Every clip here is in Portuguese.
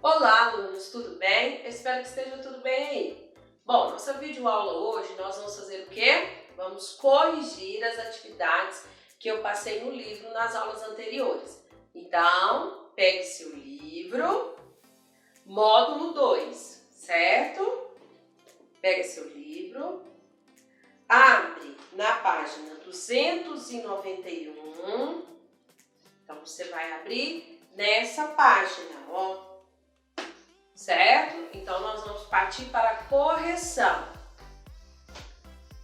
Olá, alunos, tudo bem? Eu espero que esteja tudo bem aí. Bom, nossa videoaula hoje nós vamos fazer o quê? Vamos corrigir as atividades que eu passei no livro nas aulas anteriores. Então, pegue seu livro, módulo 2, certo? Pegue seu livro, abre na página 291. Então, você vai abrir nessa página, ó. Certo? Então, nós vamos partir para a correção.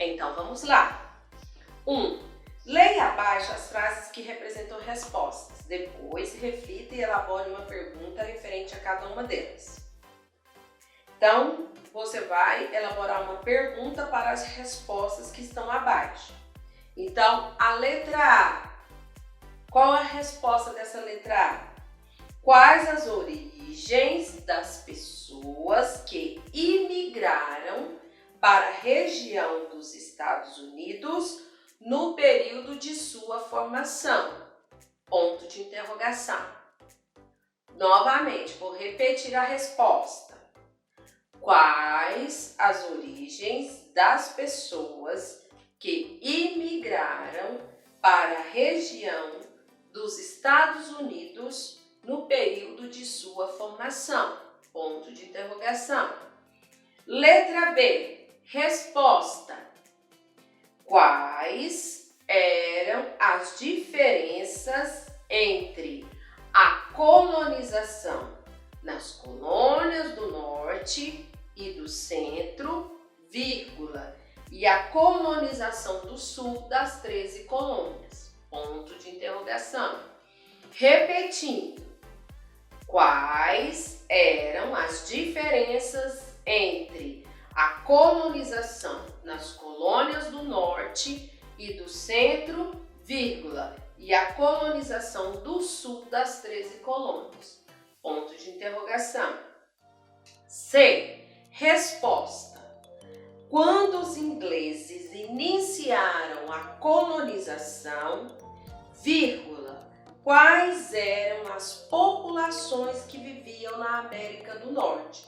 Então, vamos lá. 1. Leia abaixo as frases que representam respostas. Depois, reflita e elabore uma pergunta referente a cada uma delas. Então, você vai elaborar uma pergunta para as respostas que estão abaixo. Então, a letra A. Qual a resposta dessa letra A? Quais as origens das pessoas que imigraram para a região dos Estados Unidos no período de sua formação? Ponto de interrogação. Novamente, vou repetir a resposta. Quais as origens das pessoas que imigraram para a região dos Estados Unidos no período de sua formação? Ponto de interrogação. Letra B. Resposta. Quais eram as diferenças entre a colonização nas colônias do norte e do centro, vírgula, e a colonização do sul das 13 colônias? Ponto de interrogação. Repetindo. Quais eram as diferenças entre a colonização nas colônias do norte e do centro, vírgula, e a colonização do sul das 13 colônias? Ponto de interrogação. C. Resposta. Quando os ingleses iniciaram a colonização, vírgula, quais eram as populações que viviam na América do Norte?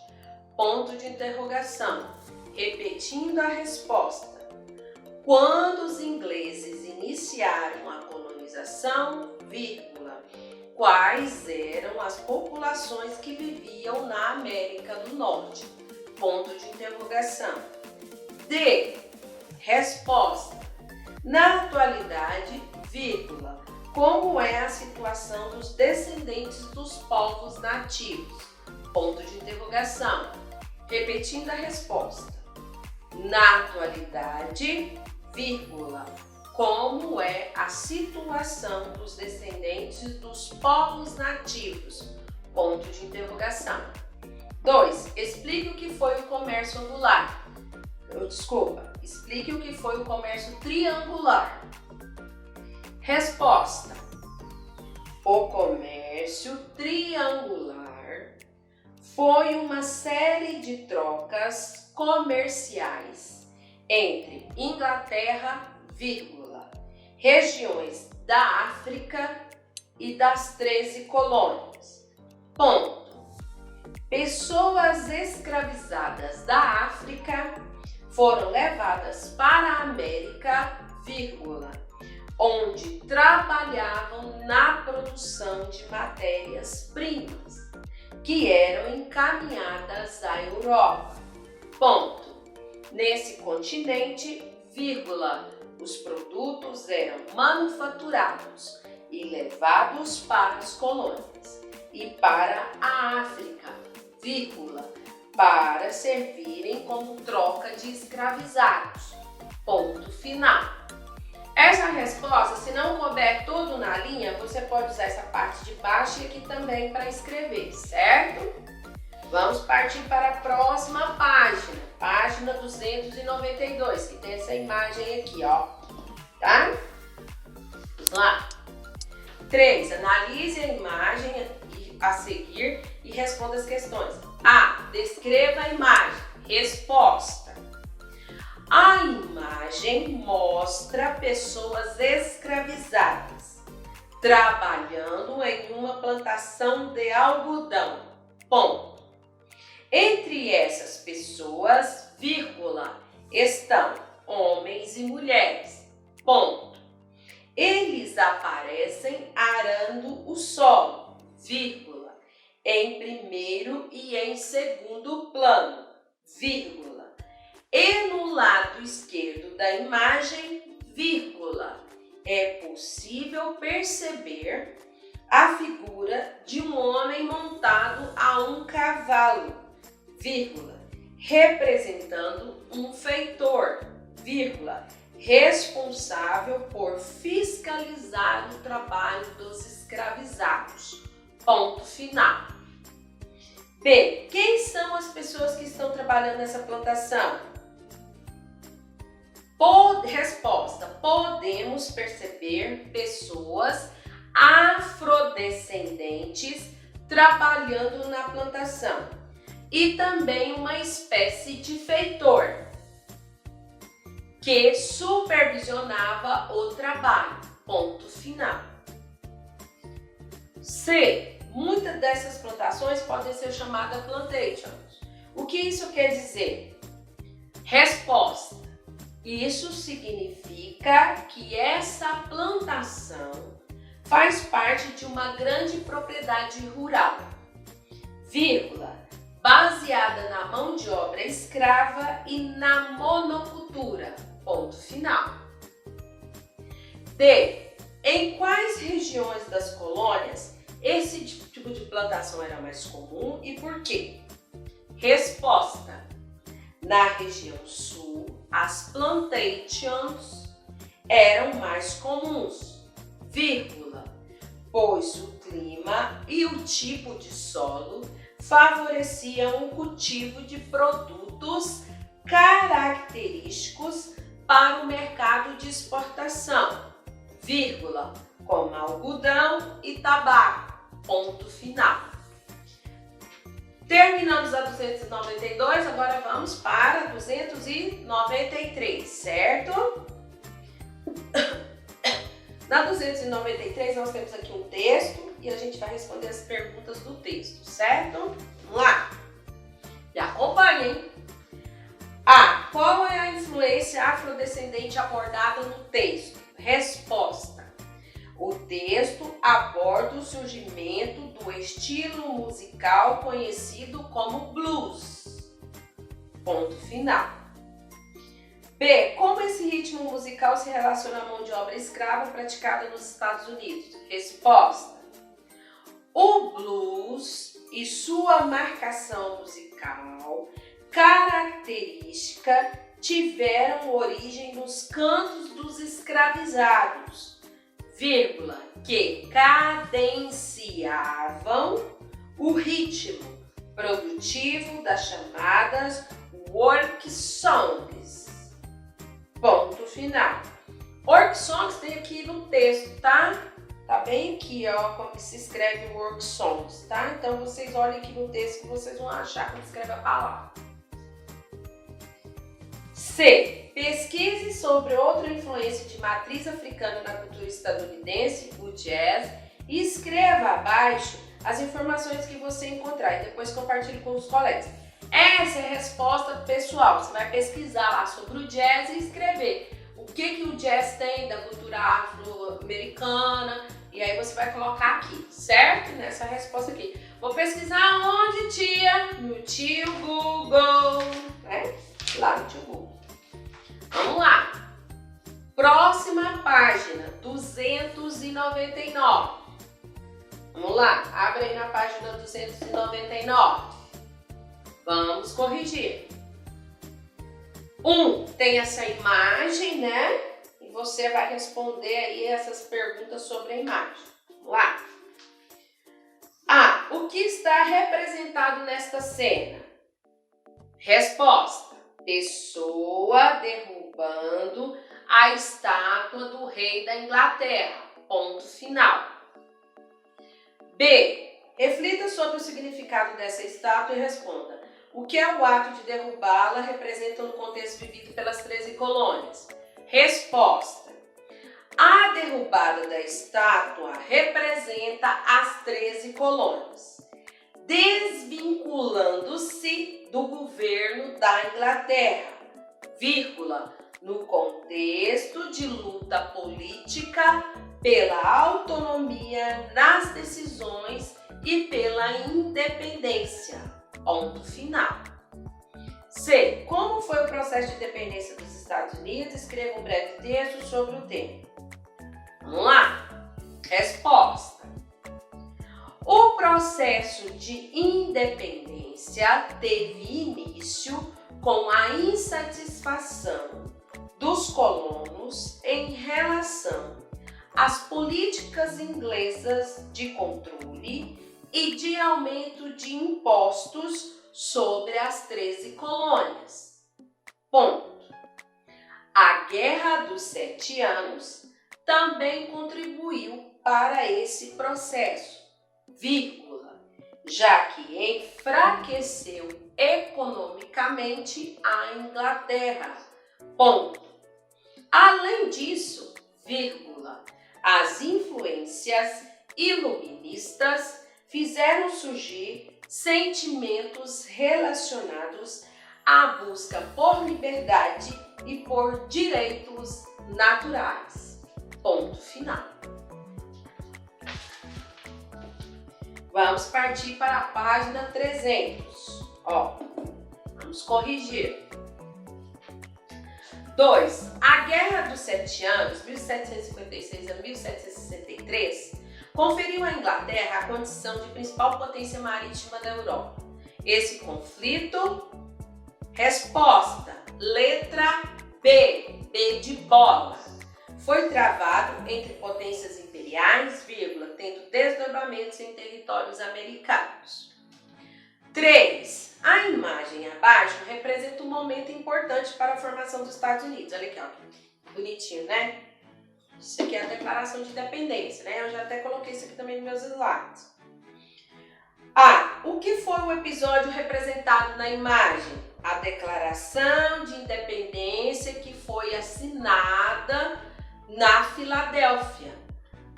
Ponto de interrogação. Repetindo a resposta. Quando os ingleses iniciaram a colonização, vírgula, quais eram as populações que viviam na América do Norte? Ponto de interrogação. D. Resposta. Na atualidade, vírgula, como é a situação dos descendentes dos povos nativos? Ponto de interrogação. Repetindo a resposta. Na atualidade, vírgula, como é a situação dos descendentes dos povos nativos? Ponto de interrogação. 2. Explique o que foi o comércio angular. Explique o que foi o comércio triangular. Resposta. O comércio triangular foi uma série de trocas comerciais entre Inglaterra, vírgula, regiões da África e das 13 colônias. Ponto. Pessoas escravizadas da África foram levadas para a América, vírgula, onde trabalhavam na produção de matérias-primas, que eram encaminhadas à Europa. Ponto. Nesse continente, vírgula, os produtos eram manufaturados e levados para as colônias e para a África, vírgula, para servirem como troca de escravizados. Ponto final. Essa resposta, se não couber tudo na linha, você pode usar essa parte de baixo e aqui também para escrever, certo? Vamos partir para a próxima página, página 292, que tem essa imagem aqui, ó, tá? Vamos lá. 3. Analise a imagem a seguir e responda as questões. A. Descreva a imagem. Resposta. A imagem mostra pessoas escravizadas trabalhando em uma plantação de algodão. ponto. Entre essas pessoas, vírgula, estão homens e mulheres, ponto. Eles aparecem arando o solo, vírgula, em primeiro e em segundo plano, vírgula. E no lado esquerdo da imagem, vírgula, é possível perceber a figura de um homem montado a um cavalo, vírgula, representando um feitor, vírgula, responsável por fiscalizar o trabalho dos escravizados, ponto final. B. Quem são as pessoas que estão trabalhando nessa plantação? Resposta: podemos perceber pessoas afrodescendentes trabalhando na plantação e também uma espécie de feitor que supervisionava o trabalho, ponto final. C. Muitas dessas plantações podem ser chamadas plantations. O que isso quer dizer? Resposta: isso significa que essa plantação faz parte de uma grande propriedade rural, vírgula, baseada na mão de obra escrava e na monocultura, ponto final. D. Em quais regiões das colônias esse tipo de plantação era mais comum e por quê? Resposta: na região sul, as plantations eram mais comuns, vírgula, pois o clima e o tipo de solo favoreciam o cultivo de produtos característicos para o mercado de exportação, vírgula, como algodão e tabaco, ponto final. Terminamos a 292, agora vamos para 293, certo? Na 293 nós temos aqui um texto e a gente vai responder as perguntas do texto, certo? Vamos lá! Me acompanhem! A. Qual é a influência afrodescendente abordada no texto? Resposta: o texto aborda o surgimento do estilo musical conhecido como blues. Ponto final. B. Como esse ritmo musical se relaciona à mão de obra escrava praticada nos Estados Unidos? Resposta: o blues e sua marcação musical característica tiveram origem nos cantos dos escravizados, vírgula, que cadenciavam o ritmo produtivo das chamadas work songs. Ponto final. Work songs tem aqui no texto, tá? Tá bem aqui, ó, como se escreve work songs, tá? Então vocês olhem aqui no texto que vocês vão achar como escreve a palavra. C. Pesquise sobre outra influência de matriz africana na cultura estadunidense, o jazz, e escreva abaixo as informações que você encontrar e depois compartilhe com os colegas. Essa é a resposta pessoal. Você vai pesquisar lá sobre o jazz e escrever o que o jazz tem da cultura afro-americana e aí você vai colocar aqui, certo? Nessa resposta aqui. Vou pesquisar onde, tia? No tio Google, né? Lá no tio Google. Vamos lá. Próxima página, 299. Vamos lá, abre aí na página 299. Vamos corrigir. Tem essa imagem, né? E você vai responder aí essas perguntas sobre a imagem. Vamos lá. A. O que está representado nesta cena? Resposta: pessoa derrubando a estátua do rei da Inglaterra. Ponto final. B. Reflita sobre o significado dessa estátua e responda: o que é o ato de derrubá-la representa no contexto vivido pelas 13 colônias? Resposta: a derrubada da estátua representa as 13 colônias. desvinculando-se do governo da Inglaterra, vírgula, no contexto de luta política pela autonomia nas decisões e pela independência, ponto final. C. Como foi o processo de independência dos Estados Unidos? Escreva um breve texto sobre o tema. Vamos lá. Resposta. O processo de independência teve início com a insatisfação dos colonos em relação às políticas inglesas de controle e de aumento de impostos sobre as 13 colônias. Ponto. A Guerra dos 7 Anos também contribuiu para esse processo, vírgula, já que enfraqueceu economicamente a Inglaterra. Ponto. Além disso, vírgula, as influências iluministas fizeram surgir sentimentos relacionados à busca por liberdade e por direitos naturais. Ponto final. Vamos partir para a página 300. Vamos corrigir. 2. A Guerra dos 7 Anos, 1756 a 1763, conferiu à Inglaterra a condição de principal potência marítima da Europa. Esse conflito, resposta, letra B, B de bola, foi travado entre potências imperiais, vírgula, tendo desdobramentos em territórios americanos. 3. A imagem abaixo representa um momento importante para a formação dos Estados Unidos. Olha aqui, ó. Bonitinho, né? Isso aqui é a Declaração de Independência, né? Eu já até coloquei isso aqui também nos meus slides. O que foi o episódio representado na imagem? A Declaração de Independência que foi assinada na Filadélfia.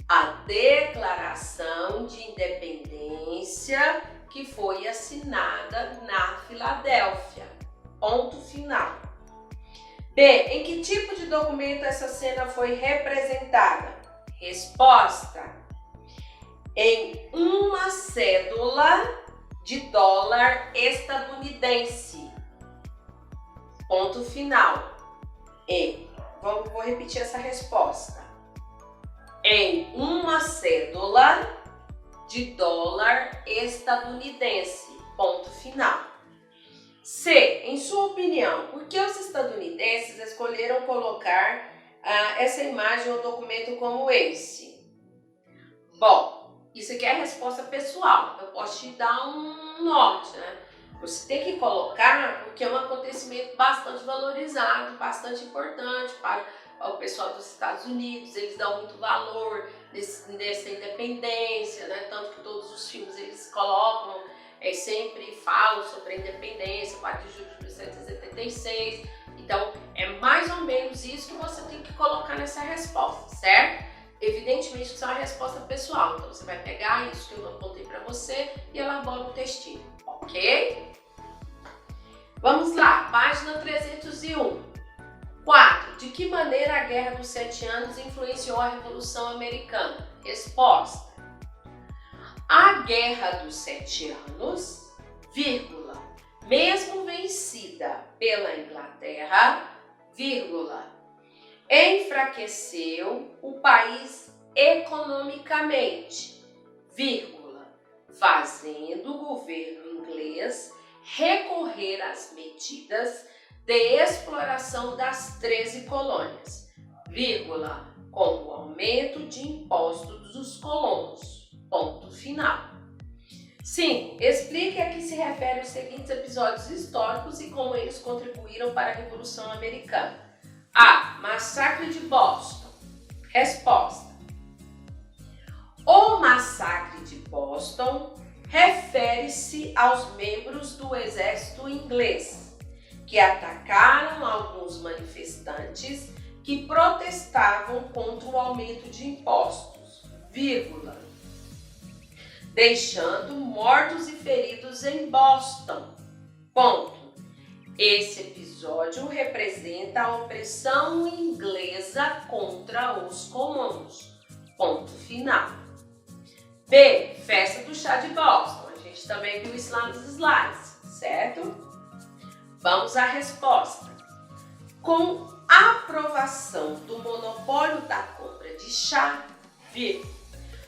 A Declaração de Independência que foi assinada na Filadélfia. Ponto final. B. Em que tipo de documento essa cena foi representada? Resposta. Em uma cédula de dólar estadunidense. Ponto final. Vou repetir essa resposta. Em uma cédula de dólar estadunidense. Ponto final. C. Em sua opinião, por que os estadunidenses escolheram colocar essa imagem ou documento como esse? Bom, isso aqui é a resposta pessoal. Eu posso te dar um norte, né? Você tem que colocar porque é um acontecimento bastante valorizado, bastante importante para o pessoal dos Estados Unidos. Eles dão muito valor nessa independência, né? Tanto que todos os filmes eles colocam, sempre falam sobre a independência, 4 de julho de 1776. Então, é mais ou menos isso que você tem que colocar nessa resposta, certo? Evidentemente que isso é uma resposta pessoal, então você vai pegar isso que eu apontei para você e elabora um textinho, ok? Vamos lá, página 301. 4. De que maneira a Guerra dos 7 Anos influenciou a Revolução Americana? Resposta. A Guerra dos 7 Anos, vírgula, mesmo vencida pela Inglaterra, vírgula, enfraqueceu o país economicamente, vírgula, fazendo o governo inglês recorrer às medidas de exploração das 13 colônias, vírgula, com o aumento de impostos dos colonos. Ponto final. 5. Explique a que se refere os seguintes episódios históricos e como eles contribuíram para a Revolução Americana. A. Massacre de Boston. Resposta. O massacre de Boston refere-se aos membros do exército inglês que atacaram alguns manifestantes que protestavam contra o aumento de impostos, vírgula, deixando mortos e feridos em Boston. Ponto. Esse episódio representa a opressão inglesa contra os colonos. Ponto final. B. Festa do chá de Boston. A gente também viu isso lá nos slides, certo? Vamos à resposta. Com a aprovação do monopólio da compra de chá,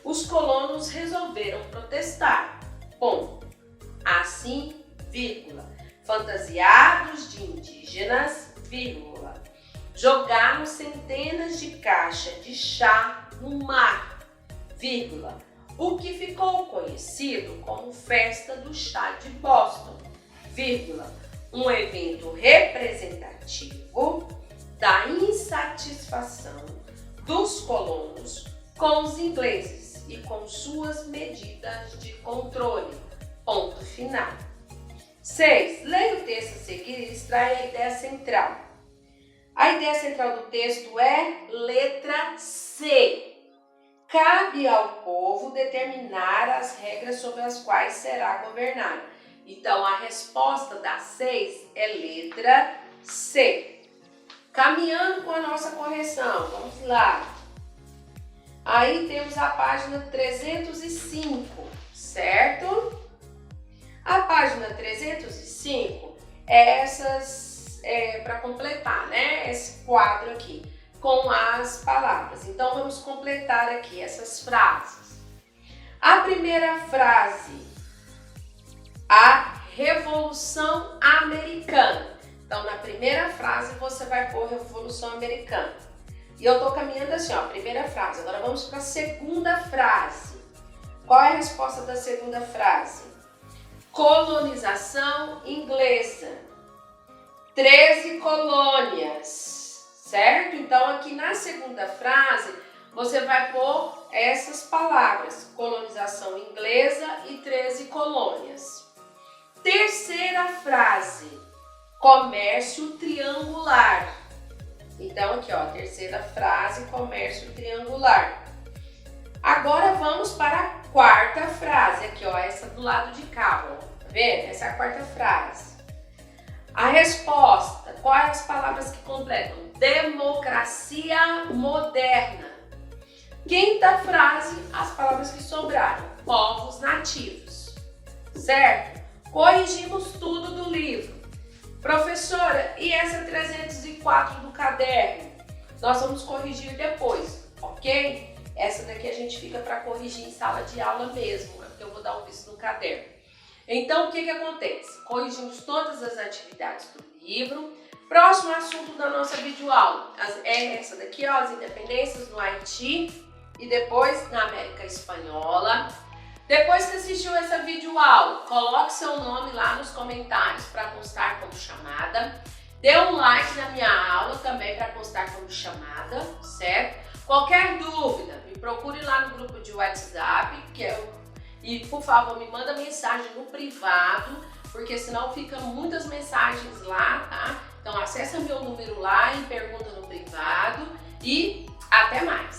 os colonos resolveram protestar. Ponto. Assim, fantasiados de indígenas, jogaram centenas de caixas de chá no mar, o que ficou conhecido como Festa do Chá de Boston, um evento representativo da insatisfação dos colonos com os ingleses e com suas medidas de controle. Ponto final. 6. Leia o texto a seguir e extrai a ideia central. A ideia central do texto é letra C. Cabe ao povo determinar as regras sobre as quais será governado. Então, a resposta da 6 é letra C. Caminhando com a nossa correção, vamos lá. Aí temos a página 305, certo? A página 305 é para completar, né? Esse quadro aqui com as palavras. Então vamos completar aqui essas frases. A primeira frase, a Revolução Americana. Então na primeira frase você vai pôr Revolução Americana. E eu tô caminhando assim, ó, primeira frase. Agora vamos para a segunda frase. Qual é a resposta da segunda frase? Colonização inglesa. 13 colônias, certo? Então aqui na segunda frase você vai pôr essas palavras, colonização inglesa e 13 colônias. Terceira frase, comércio triangular. Então aqui ó, terceira frase, comércio triangular. Agora vamos para a quarta frase, aqui ó, essa do lado de cá, ó, tá vendo? Essa é a quarta frase. A resposta, quais as palavras que completam? Democracia moderna. Quinta frase, as palavras que sobraram, povos nativos, certo? Corrigimos tudo do livro. Professora, e essa 304 do caderno? Nós vamos corrigir depois, ok? Essa daqui a gente fica para corrigir em sala de aula mesmo, porque eu vou dar um visto no caderno. Então, o que acontece? Corrigimos todas as atividades do livro. Próximo assunto da nossa videoaula é essa daqui, ó, as independências no Haiti e depois na América Espanhola. Depois que assistiu essa videoaula, coloque seu nome lá nos comentários para constar como chamada. Dê um like na minha aula também para constar como chamada, certo? Qualquer dúvida, me procure lá no grupo de WhatsApp, e por favor me manda mensagem no privado, porque senão fica muitas mensagens lá, tá? Então acessa meu número lá e pergunta no privado e até mais!